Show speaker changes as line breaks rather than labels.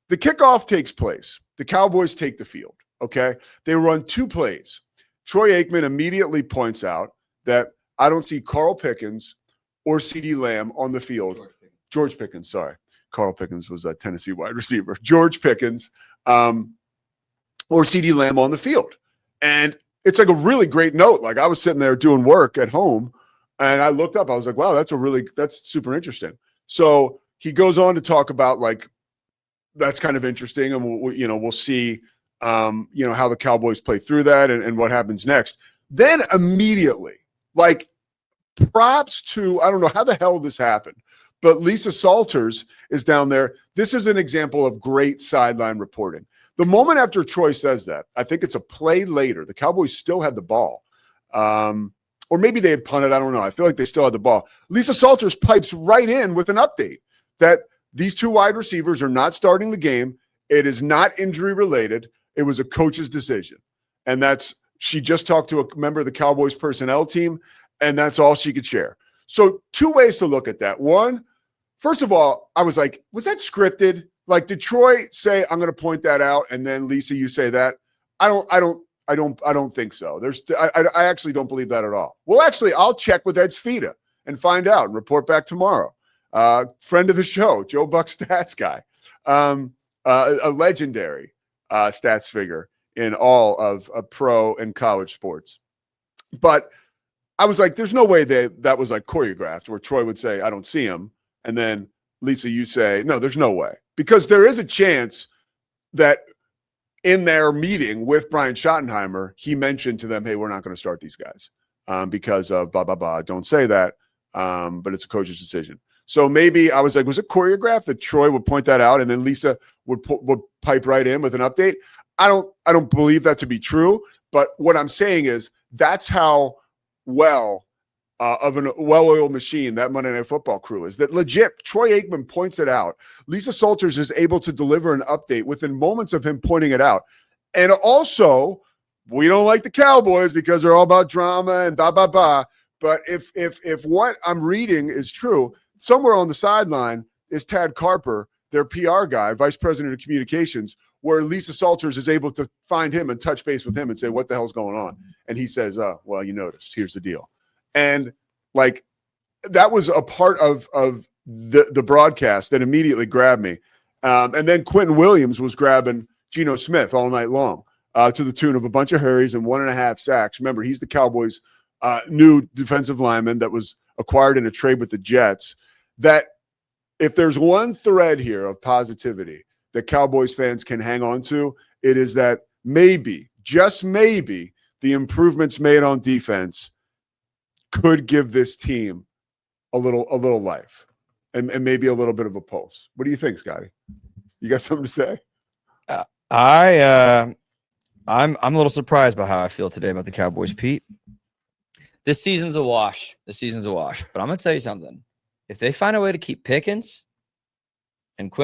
the kickoff takes place. The Cowboys take the field, okay? They run 2 plays. Troy Aikman immediately points out that I don't see Carl Pickens or CeeDee Lamb on the field. George Pickens, sorry. Carl Pickens was a Tennessee wide receiver. George Pickens or CeeDee Lamb on the field. And it's like a really great note. Like I was sitting there doing work at home and I looked up. I was like, wow, that's super interesting. So he goes on to talk about like, that's kind of interesting. And we'll see, how the Cowboys play through that and what happens next. Then immediately, like props to, I don't know how the hell this happened, but Lisa Salters is down there. This is an example of great sideline reporting. The moment after Troy says that, I think it's a play later, the Cowboys still had the ball. Or maybe they had punted. I don't know. I feel like they still had the ball. Lisa Salters pipes right in with an update that these 2 wide receivers are not starting the game. It is not injury related. It was a coach's decision. And she just talked to a member of the Cowboys personnel team, and that's all she could share. So 2 ways to look at that. One, first of all, I was like, was that scripted? Like, did Troy say, I'm going to point that out, and then Lisa, you say that? I don't think so. I actually don't believe that at all. Well, actually, I'll check with Ed Sfida and find out and report back tomorrow. Friend of the show, Joe Buck stats guy, a legendary stats figure in all of pro and college sports. But I was like, there's no way that was like choreographed where Troy would say, I don't see him. And then Lisa, you say, no, there's no way. Because there is a chance that in their meeting with Brian Schottenheimer, he mentioned to them, hey, we're not going to start these guys because of blah, blah, blah. Don't say that, but it's a coach's decision. So maybe I was like, was it choreographed that Troy would point that out and then Lisa would pipe right in with an update? I don't believe that to be true. But what I'm saying is that's how of a well-oiled machine that Monday Night Football crew is. That legit, Troy Aikman points it out. Lisa Salters is able to deliver an update within moments of him pointing it out. And also, we don't like the Cowboys because they're all about drama and blah, blah, blah. But if what I'm reading is true, somewhere on the sideline is Tad Carper, their PR guy, vice president of communications, where Lisa Salters is able to find him and touch base with him and say, what the hell's going on? And he says, oh, well, you noticed. Here's the deal. And like that was a part of the broadcast that immediately grabbed me. And then Quentin Williams was grabbing Geno Smith all night long to the tune of a bunch of hurries and 1.5 sacks. Remember, he's the Cowboys' new defensive lineman that was acquired in a trade with the Jets. That if there's one thread here of positivity that Cowboys fans can hang on to, it is that maybe, just maybe, the improvements made on defense could give this team a little life and maybe a little bit of a pulse. What do you think, Scotty? You got something to say?
I'm a little surprised by how I feel today about the Cowboys, Pete. This season's a wash. But I'm gonna tell you something. If they find a way to keep Pickens and Quinn